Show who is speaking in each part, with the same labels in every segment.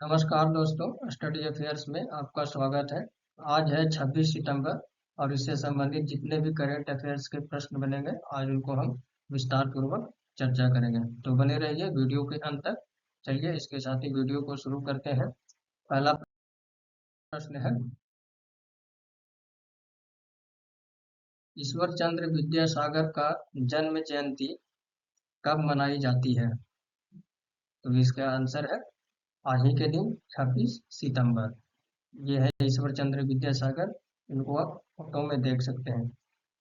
Speaker 1: नमस्कार दोस्तों, study affairs में आपका स्वागत है। आज है 26 सितंबर और इससे संबंधित जितने भी करंट अफेयर्स के प्रश्न बनेंगे आज उनको हम विस्तार पूर्वक चर्चा करेंगे। तो बने रहिए वीडियो के अंत तक। चलिए इसके साथ ही वीडियो को शुरू करते हैं। पहला प्रश्न है, ईश्वर चंद्र विद्यासागर का जन्म जयंती कब मनाई जाती है? तो इसका आंसर है आज ही के दिन 26 सितंबर। ये है ईश्वर चंद्र विद्यासागर। इनको आप फोटो में देख सकते हैं।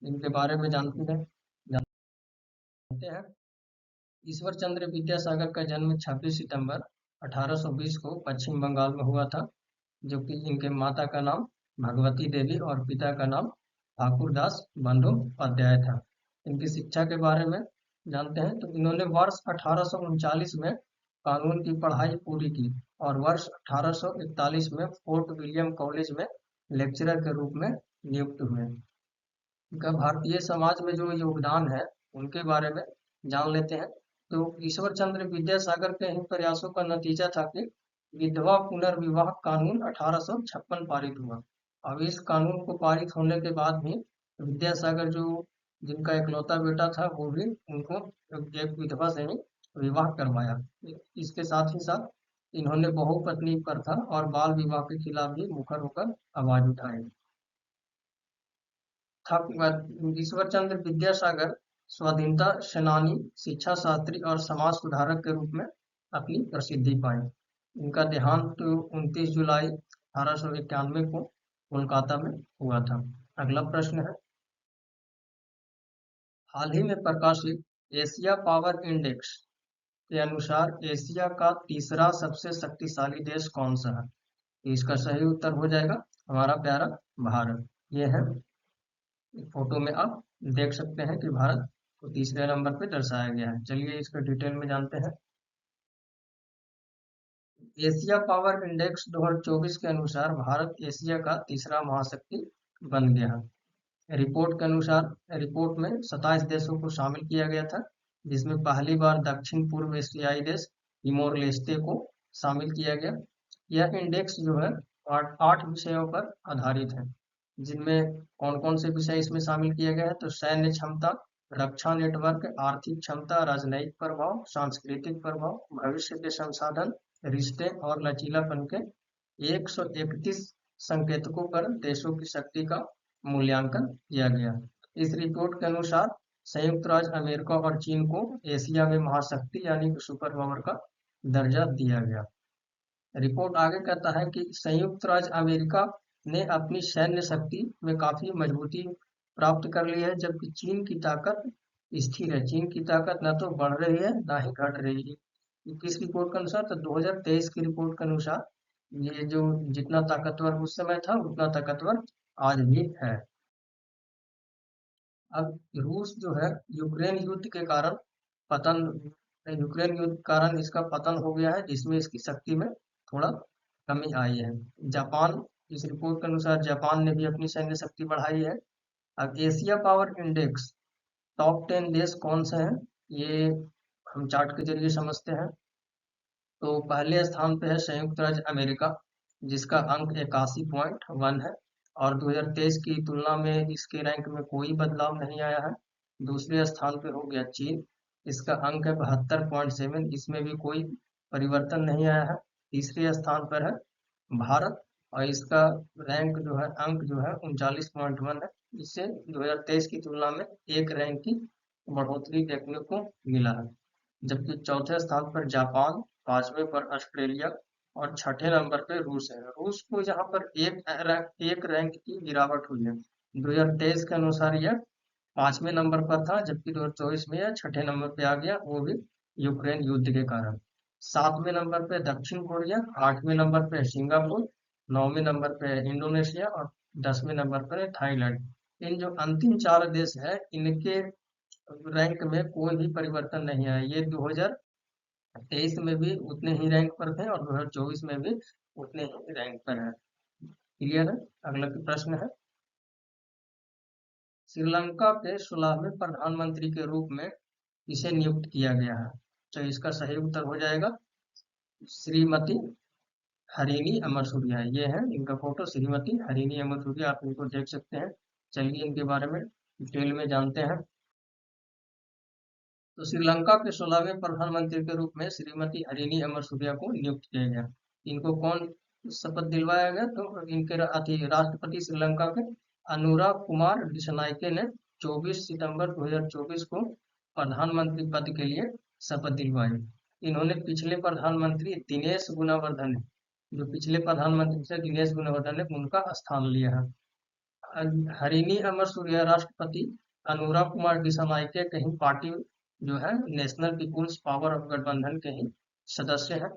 Speaker 1: इनके बारे में जानते हैं। ईश्वर चंद्र विद्यासागर का जन्म 26 सितंबर 1820 को पश्चिम बंगाल में हुआ था, जो कि इनके माता का नाम भगवती देवी और पिता का नाम ठाकुरदास बंदोपाध्याय था। इनकी शिक्षा के बारे में जानते हैं तो इन्होंने वर्ष 1839 में कानून की पढ़ाई पूरी की और वर्ष 1841 में फोर्ट विलियम कॉलेज में लेक्चरर के रूप में नियुक्त हुए। इनका भारतीय समाज में जो योगदान है उनके बारे में जान लेते हैं। तो ईश्वर चंद्र विद्यासागर के इन प्रयासों का नतीजा था कि विधवा पुनर्विवाह कानून 1856 पारित हुआ। अब इस कानून को पारित होने के बाद भी विद्यासागर जो जिनका इकलौता बेटा था वो भी उनको एक विधवा से ही विवाह करवाया। इसके साथ ही साथ इन्होंने बहुपत्नी प्रथा और बाल विवाह के खिलाफ भी मुखर होकर आवाज उठाई। ईश्वर चंद्र विद्यासागर स्वाधीनता सेनानी, शिक्षा शास्त्री और समाज सुधारक के रूप में अपनी प्रसिद्धि पाए। इनका देहांत 29 जुलाई 1891 को कोलकाता में हुआ था। अगला प्रश्न है, हाल ही में प्रकाशित एशिया पावर इंडेक्स के अनुसार एशिया का तीसरा सबसे शक्तिशाली देश कौन सा है? इसका सही उत्तर हो जाएगा हमारा प्यारा भारत। ये है, फोटो में आप देख सकते हैं कि भारत को तीसरे नंबर पे दर्शाया गया है। चलिए इसको डिटेल में जानते हैं। एशिया पावर इंडेक्स 2024 के अनुसार भारत एशिया का तीसरा महाशक्ति बन गया है। रिपोर्ट के अनुसार रिपोर्ट में 27 देशों को शामिल किया गया था, जिसमें पहली बार दक्षिण पूर्व एशियाई देश तिमोर लेस्टे को शामिल किया गया। यह इंडेक्स जो है 8 विषयों पर आधारित है, जिनमें कौन कौन से विषय इसमें शामिल किया गया है तो सैन्य क्षमता, रक्षा नेटवर्क, आर्थिक क्षमता, राजनयिक प्रभाव, सांस्कृतिक प्रभाव, भविष्य के संसाधन, रिश्ते और लचीलापन के 131 संकेतकों पर देशों की शक्ति का मूल्यांकन किया गया। इस रिपोर्ट के अनुसार संयुक्त राज्य अमेरिका और चीन को एशिया में महाशक्ति यानी कि सुपर पावर का दर्जा दिया गया। रिपोर्ट आगे कहता है कि संयुक्त राज्य अमेरिका ने अपनी सैन्य शक्ति में काफी मजबूती प्राप्त कर ली है, जबकि चीन की ताकत स्थिर है। चीन की ताकत न तो बढ़ रही है ना ही घट रही है। किस रिपोर्ट के अनुसार तो 2023 की रिपोर्ट के अनुसार ये जो जितना ताकतवर उस समय था उतना ताकतवर आज भी है। अब रूस जो है यूक्रेन युद्ध के कारण पतन यूक्रेन युद्ध के कारण इसका पतन हो गया है, जिसमें इसकी शक्ति में थोड़ा कमी आई है। जापान, इस रिपोर्ट के अनुसार जापान ने भी अपनी सैन्य शक्ति बढ़ाई है। अब एशिया पावर इंडेक्स टॉप 10 देश कौन से हैं ये हम चार्ट के जरिए समझते हैं। तो पहले स्थान पे है संयुक्त राज्य अमेरिका, जिसका अंक 81.1 है और 2023 की तुलना में इसके रैंक में कोई बदलाव नहीं आया है। दूसरे स्थान पे हो गया चीन, इसका अंक है 72.7, इसमें भी कोई परिवर्तन नहीं आया है। तीसरे स्थान पर है भारत और इसका रैंक जो है अंक जो है 39.1 है। इससे 2023 की तुलना में एक रैंक की बढ़ोतरी देखने को मिला है। जबकि चौथे स्थान पर जापान, पांचवें पर ऑस्ट्रेलिया और छठे नंबर पे रूस है। रूस को यहाँ पर एक रैंक की गिरावट हुई है। 2023 के अनुसार यह पांचवें नंबर पर था, जबकि 2024 में यह छठे नंबर पे आ गया, वो भी यूक्रेन युद्ध के कारण। सातवें नंबर पे दक्षिण कोरिया, आठवें नंबर पे सिंगापुर, नौवें नंबर पे इंडोनेशिया और 10वें नंबर पर है थाईलैंड। इन जो अंतिम चार देश है इनके रैंक में कोई भी परिवर्तन नहीं आया। ये 2023 में भी उतने ही रैंक पर थे और 2024 में भी उतने ही रैंक पर है। क्लियर है? अगला प्रश्न है, श्रीलंका के 16वें प्रधानमंत्री के रूप में इसे नियुक्त किया गया है। तो इसका सही उत्तर हो जाएगा श्रीमती हरिणी अमर सूर्या, ये है इनका फोटो, श्रीमती हरिणी अमर सूर्या, आप इनको देख सकते हैं। चलिए इनके बारे में डिटेल में जानते हैं। तो श्रीलंका के 16वें प्रधानमंत्री के रूप में श्रीमती हरिणी अमर सूर्या को नियुक्त किया गया। इनको कौन शपथ दिलवाया गया? तो इनके राष्ट्रपति श्रीलंका के अनुराग कुमार दिसनायके ने 24 सितंबर 2024 को प्रधानमंत्री पद के लिए शपथ दिलवाई। इन्होंने पिछले प्रधानमंत्री दिनेश गुणवर्धन, जो पिछले प्रधानमंत्री थे दिनेश गुणवर्धन ने उनका स्थान लिया है। हरिणी अमर सूर्या राष्ट्रपति अनुराग कुमार दिसानायके के ही पार्टी जो है नेशनल पीपुल्स पावर ऑफ गठबंधन के ही सदस्य हैं।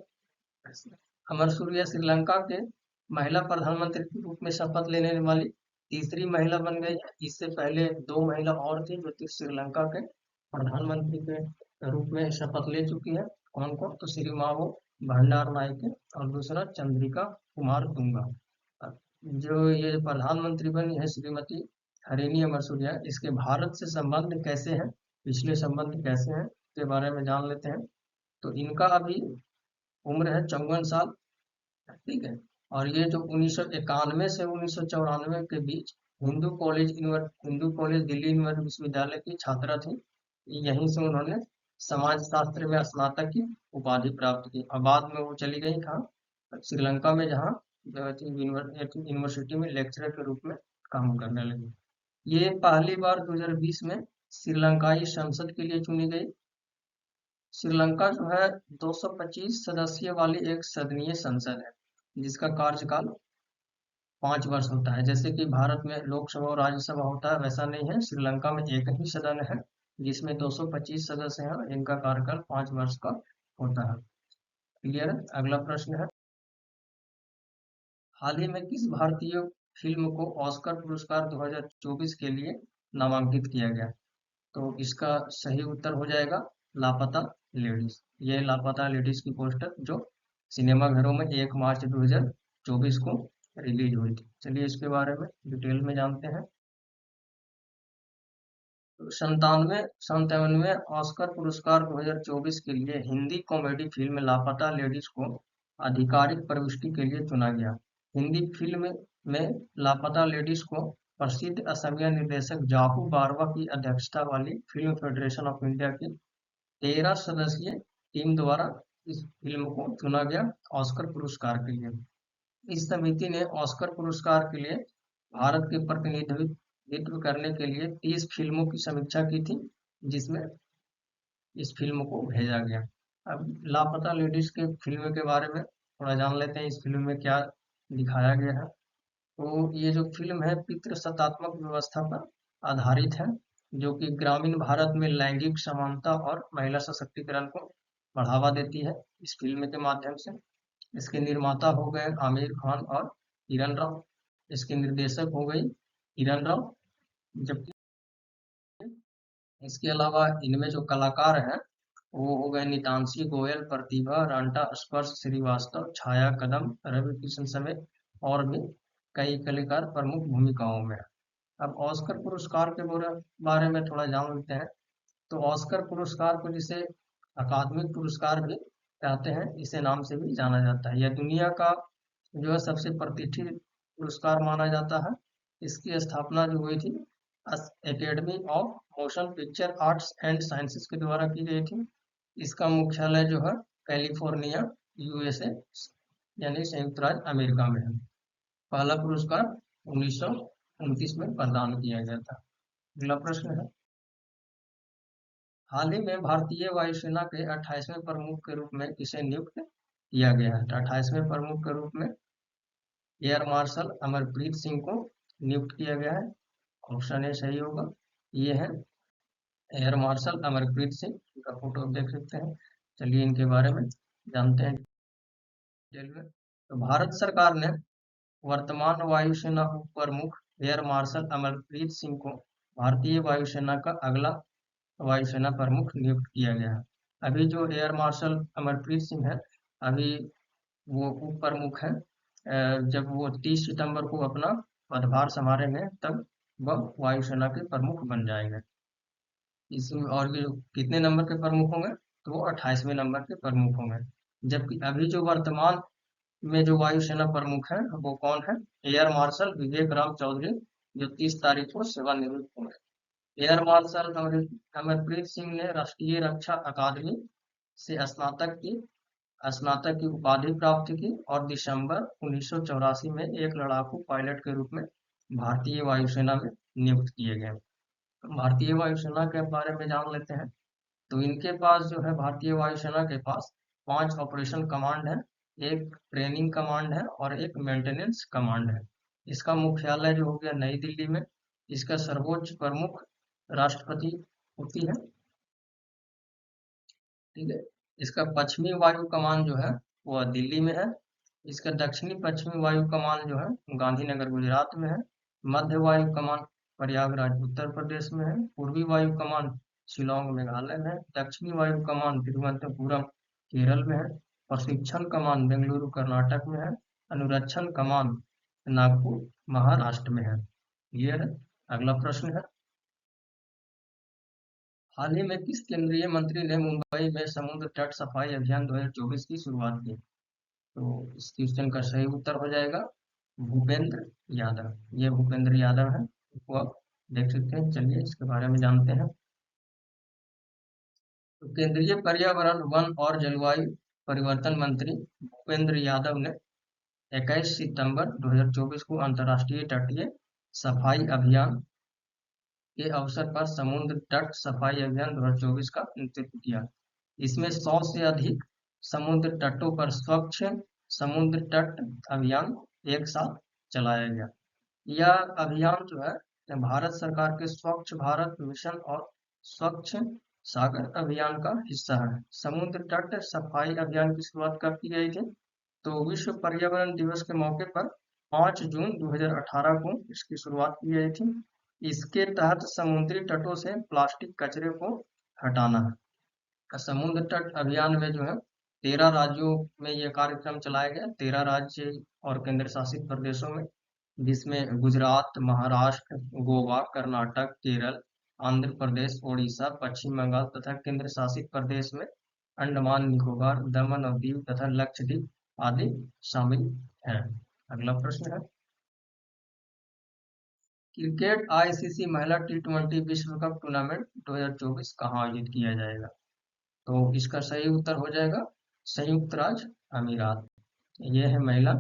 Speaker 1: अमर सूर्या श्रीलंका के महिला प्रधानमंत्री के रूप में शपथ लेने वाली तीसरी महिला बन गई है। इससे पहले 2 महिला और थी जो श्रीलंका के प्रधानमंत्री के रूप में शपथ ले चुकी है। कौन कौन? तो श्रीमावो भंडारनायके और दूसरा चंद्रिका कुमार तुंगा। जो ये प्रधानमंत्री बनी है श्रीमती हरिणी अमर सूर्या, इसके भारत से संबंध कैसे हैं, पिछले संबंध कैसे हैं के बारे में जान लेते हैं। तो इनका अभी उम्र है 54 साल, ठीक है। और ये जो 1991 से 1994 के बीच हिंदू कॉलेज दिल्ली यूनिवर्सिटी विश्वविद्यालय की छात्रा थी। यहीं से उन्होंने समाज शास्त्र में स्नातक की उपाधि प्राप्त की और बाद में वो चली गई कहाँ? श्रीलंका में, जहाँ यूनिवर्सिटी में लेक्चरर के रूप में काम करने लगी। ये पहली बार 2020 में श्रीलंकाई संसद के लिए चुनी गई। श्रीलंका जो है 225 सदस्य वाली एक सदनीय संसद है, जिसका कार्यकाल 5 वर्ष होता है। जैसे कि भारत में लोकसभा और राज्यसभा होता है, वैसा नहीं है। श्रीलंका में एक ही सदन है जिसमें 225 सदस्य हैं, इनका कार्यकाल 5 वर्ष का होता है। क्लियर है? अगला प्रश्न है, हाल ही में किस भारतीय फिल्म को ऑस्कर पुरस्कार 2024 के लिए नामांकित किया गया? तो इसका सही उत्तर हो जाएगा लापता लेडीज। ये लापता लेडीज की पोस्टर जो सिनेमा घरों में 1 मार्च 2024 को रिलीज हुई थी। चलिए इसके बारे में डिटेल में जानते हैं। तो 97वें ऑस्कर पुरस्कार 2024 के लिए हिंदी कॉमेडी फिल्म लापता लेडीज को आधिकारिक प्रविष्टि के लिए चुना गया। हिंदी फिल्म में लापता लेडीज को प्रसिद्ध असमिया निर्देशक जाहू बारवा की अध्यक्षता वाली फिल्म फेडरेशन ऑफ इंडिया की 13 सदस्यीय टीम द्वारा इस फिल्म को चुना गया ऑस्कर पुरस्कार के लिए। इस समिति ने ऑस्कर पुरस्कार के लिए भारत के प्रतिनिधित्व करने के लिए 30 फिल्मों की समीक्षा की थी, जिसमें इस फिल्म को भेजा गया। अब लापता लेडीज के फिल्म के बारे में थोड़ा जान लेते हैं, इस फिल्म में क्या दिखाया गया है। तो ये जो फिल्म है पितृसत्तात्मक व्यवस्था पर आधारित है, जो कि ग्रामीण भारत में लैंगिक समानता और महिला सशक्तिकरण को बढ़ावा देती है इस फिल्म के माध्यम से। इसके निर्माता हो गए आमिर खान और किरण राव। इसके निर्देशक हो गई किरण राव। जबकि इसके अलावा इनमें जो कलाकार हैं वो हो गए नितांशी गोयल, प्रतिभा रांटा, स्पर्श श्रीवास्तव, छाया कदम, रवि किशन समेत और भी कई कलाकार प्रमुख भूमिकाओं में। अब ऑस्कर पुरस्कार के बारे में थोड़ा जान लेते हैं। तो ऑस्कर पुरस्कार को जिसे अकादमिक पुरस्कार भी कहते हैं, इसे नाम से भी जाना जाता है। यह दुनिया का जो है सबसे प्रतिष्ठित पुरस्कार माना जाता है। इसकी स्थापना जो हुई थी academy of motion picture arts and sciences के द्वारा की गई थी। इसका मुख्यालय जो है कैलिफोर्निया यूएसए यानी संयुक्त राज्य अमेरिका में है। पहला पुरस्कार 1929 में प्रदान किया गया था। अगला प्रश्न है, हाल ही में भारतीय वायुसेना के 28वें प्रमुख के रूप में किसे नियुक्त किया गया है? 28वें प्रमुख के रूप में एयर मार्शल अमरप्रीत सिंह को नियुक्त किया गया है। ऑप्शन ए सही होगा। ये है एयर मार्शल अमरप्रीत सिंह, इनका फोटो देख सकते हैं। चलिए इनके बारे में जानते हैं डिटेल में। तो भारत सरकार ने वर्तमान वायुसेना उप प्रमुख एयर मार्शल अमरप्रीत सिंह को भारतीय वायुसेना का अगला वायुसेना प्रमुख नियुक्त किया गया है। अभी जो एयर मार्शल अमरप्रीत सिंह है, अभी वो उप प्रमुख है। जब वो 30 सितंबर को अपना पदभार संभालेंगे तब वह वायुसेना के प्रमुख बन जाएंगे। इसमें और भी कितने नंबर के प्रमुख होंगे? तो वो 28वें नंबर के प्रमुख होंगे। जबकि अभी जो वर्तमान में जो वायुसेना प्रमुख है वो कौन है? एयर मार्शल विवेक राम चौधरी, जो 30 तारीख को सेवानिवृत्त हुए। एयर मार्शल अमरप्रीत सिंह ने राष्ट्रीय रक्षा अकादमी से स्नातक की उपाधि प्राप्त की और दिसंबर 1984 में एक लड़ाकू पायलट के रूप में भारतीय वायुसेना में नियुक्त किए गए। भारतीय वायुसेना के बारे में जान लेते हैं। तो इनके पास जो है, भारतीय वायुसेना के पास 5 ऑपरेशन कमांड है, एक ट्रेनिंग कमांड है और एक मेंटेनेंस कमांड है। इसका मुख्यालय जो हो गया नई दिल्ली में। इसका सर्वोच्च प्रमुख राष्ट्रपति होती है। ठीक है। इसका पश्चिमी वायु कमान जो है वह दिल्ली में है। इसका दक्षिणी पश्चिमी वायु कमान जो है गांधीनगर गुजरात में है। मध्य वायु कमान प्रयागराज उत्तर प्रदेश में है। पूर्वी वायु कमान शिलोंग मेघालय में है। दक्षिणी वायु कमान तिरुवनंतपुरम केरल में है। प्रशिक्षण कमान बेंगलुरु कर्नाटक में है। अनुरक्षण कमान नागपुर महाराष्ट्र में है। क्लियर है। अगला प्रश्न है, हाल ही में किस केंद्रीय मंत्री ने मुंबई में समुद्र तट सफाई अभियान 2024 की शुरुआत की? तो इस क्वेश्चन का सही उत्तर हो जाएगा भूपेंद्र यादव। ये भूपेंद्र यादव है, वो आप देख सकते हैं। चलिए इसके बारे में जानते हैं। तो केंद्रीय पर्यावरण वन और जलवायु परिवर्तन मंत्री भूपेंद्र यादव ने 21 सितंबर 2024 को अंतर्राष्ट्रीय तटीय सफाई अभियान के अवसर पर समुद्र तट सफाई अभियान 2024 का नेतृत्व किया। इसमें 100 से अधिक समुद्र तटों पर स्वच्छ समुद्र तट अभियान एक साथ चलाया गया। यह अभियान जो है भारत सरकार के स्वच्छ भारत मिशन और स्वच्छ सागर अभियान का हिस्सा है। समुद्र तट सफाई अभियान की शुरुआत कब की गई थी? तो विश्व पर्यावरण दिवस के मौके पर 5 जून 2018 को इसकी शुरुआत की गई थी। इसके तहत समुद्री तटों से प्लास्टिक कचरे को हटाना है। समुद्र तट अभियान में जो है 13 राज्यों में यह कार्यक्रम चलाया गया। 13 राज्य और केंद्र शासित प्रदेशों में, जिसमें गुजरात, महाराष्ट्र, गोवा, कर्नाटक, केरल, आंध्र प्रदेश, ओडिशा, पश्चिम बंगाल तथा केंद्र शासित प्रदेश में अंडमान निकोबार, दमन और दीव तथा लक्षद्वीप आदि शामिल हैं। अगला प्रश्न है, क्रिकेट आईसीसी महिला टी20 विश्व कप टूर्नामेंट 2024 कहाँ आयोजित किया जाएगा? तो इसका सही उत्तर हो जाएगा संयुक्त राज्य अमीरात। यह है महिला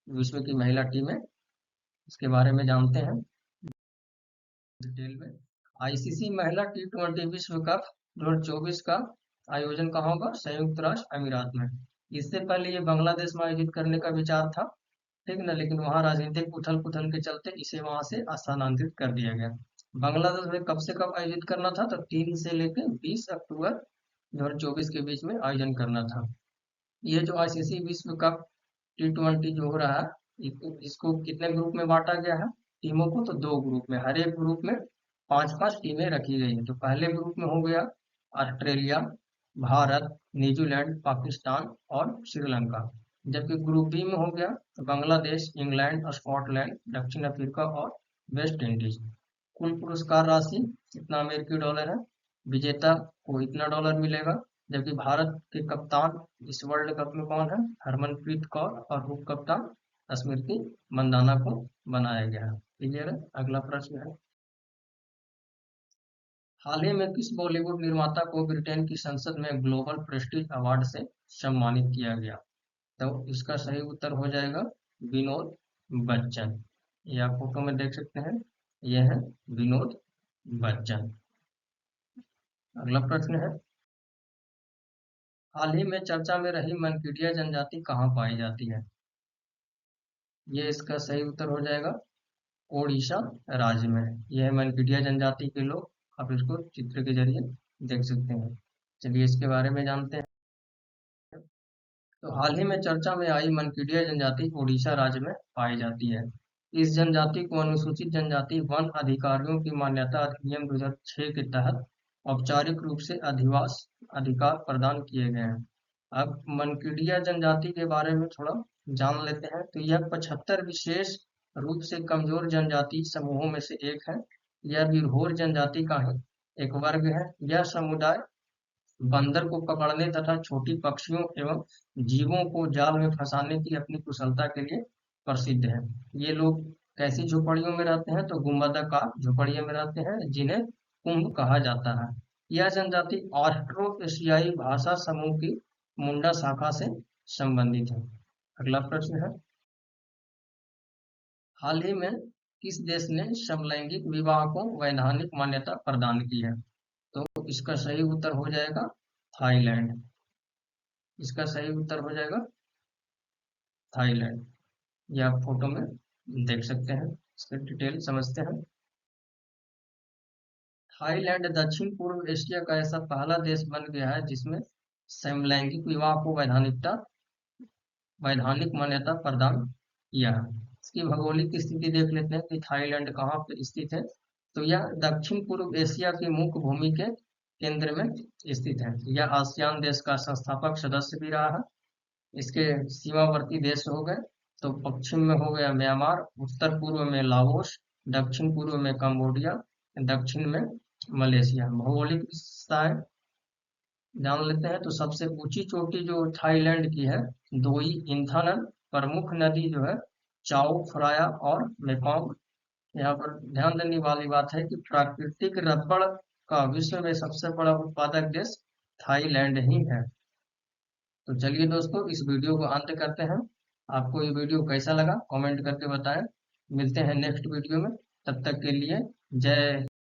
Speaker 1: विश्व की महिला टीम है। इसके बारे में जानते हैं डिटेल में। आईसीसी महिला टी20 विश्व कप 2024 का आयोजन कहाँ होगा? संयुक्त राज्य अमीरात में। इससे पहले ये बांग्लादेश में आयोजित करने का विचार था, ठीक ना, लेकिन वहां राजनीतिक उथल पुथल के चलते इसे वहां से स्थानांतरित कर दिया गया। बांग्लादेश में कब से कब आयोजित करना था? तो 3 से लेकर 20 अक्टूबर 2024 के बीच में आयोजन करना था। ये जो आईसीसी विश्व कप टी20 जो हो रहा है, इसको कितने ग्रुप में बांटा गया है टीमों को? तो 2 ग्रुप में। हर एक ग्रुप में 5-5 टीमें रखी गई हैं। तो पहले ग्रुप में हो गया ऑस्ट्रेलिया, भारत, न्यूजीलैंड, पाकिस्तान और श्रीलंका। जबकि ग्रुप बी में हो गया बांग्लादेश, इंग्लैंड, स्कॉटलैंड, दक्षिण अफ्रीका और वेस्ट इंडीज। कुल पुरस्कार राशि कितना अमेरिकी डॉलर है? विजेता को इतना डॉलर मिलेगा। जबकि भारत के कप्तान इस वर्ल्ड कप में कौन है? हरमनप्रीत कौर, और उप कप्तान स्मृति मंदाना को बनाया गया है। क्लियर है। अगला प्रश्न है, हाल ही में किस बॉलीवुड निर्माता को ब्रिटेन की संसद में ग्लोबल प्रेस्टीज अवार्ड से सम्मानित किया गया? तो इसका सही उत्तर हो जाएगा विनोद बच्चन। ये आप फोटो में देख सकते हैं, यह है विनोद बच्चन। अगला प्रश्न है, हाल ही में चर्चा में रही मनकीडिया जनजाति कहाँ पाई जाती है? ये इसका सही उत्तर हो जाएगा ओडिशा राज्य में। यह है मनकीडिया जनजाति के लोग। आप इसको चित्र के जरिए देख सकते हैं। चलिए इसके बारे में जानते हैं। तो हाल ही में चर्चा में आई मनकीडिया जनजाति ओडिशा राज्य में पाई जाती है। इस जनजाति को अनुसूचित जनजाति वन अधिकारियों की मान्यता अधिनियम 2006 के तहत औपचारिक रूप से अधिवास अधिकार प्रदान किए गए हैं। अब मनकीडिया जनजाति के बारे में थोड़ा जान लेते हैं। तो यह 75 विशेष रूप से कमजोर जनजाति समूहों में से एक है। यह बिरहोर जनजाति का ही एक वर्ग है। यह समुदाय बंदर को पकड़ने तथा छोटी पक्षियों एवं जीवों को जाल में फंसाने की अपनी कुशलता के लिए प्रसिद्ध है। ये लोग कैसी झोपड़ियों में रहते हैं? तो गुंबदाकार झोपड़ियों में रहते हैं, जिन्हें कुंभ कहा जाता है। यह जनजाति ऑस्ट्रो एशियाई भाषा समूह की मुंडा शाखा से संबंधित है। अगला प्रश्न है, हाल ही में किस देश ने समलैंगिक विवाह को वैधानिक मान्यता प्रदान की है? तो इसका सही उत्तर हो जाएगा थाईलैंड। इसका सही उत्तर हो जाएगा थाईलैंड। ये आप फोटो में देख सकते हैं, इसका डिटेल समझते हैं। थाईलैंड दक्षिण पूर्व एशिया का ऐसा पहला देश बन गया है जिसमें समलैंगिक विवाह को वैधानिक मान्यता प्रदान किया है। इसकी भौगोलिक स्थिति देख लेते हैं कि थाईलैंड कहाँ पे स्थित है। तो यह दक्षिण पूर्व एशिया की मुख्य भूमि के केंद्र में स्थित है। यह आसियान देश का संस्थापक सदस्य भी रहा है। इसके सीमावर्ती देश हो गए, तो पश्चिम में हो गया म्यांमार, उत्तर पूर्व में लाओस, दक्षिण पूर्व में कंबोडिया, दक्षिण में मलेशिया। भौगोलिक विशेषताएं जान लेते हैं। तो सबसे ऊंची चोटी जो थाईलैंड की है दोई इंथानन, प्रमुख नदी जो है चाओ फ्राया और मेकॉन्ग। यहाँ पर ध्यान देने वाली बात है कि प्राकृतिक रबड़ का विश्व में सबसे बड़ा उत्पादक देश थाईलैंड ही है। तो चलिए दोस्तों, इस वीडियो को अंत करते हैं। आपको ये वीडियो कैसा लगा कमेंट करके बताएं। मिलते हैं नेक्स्ट वीडियो में, तब तक के लिए जय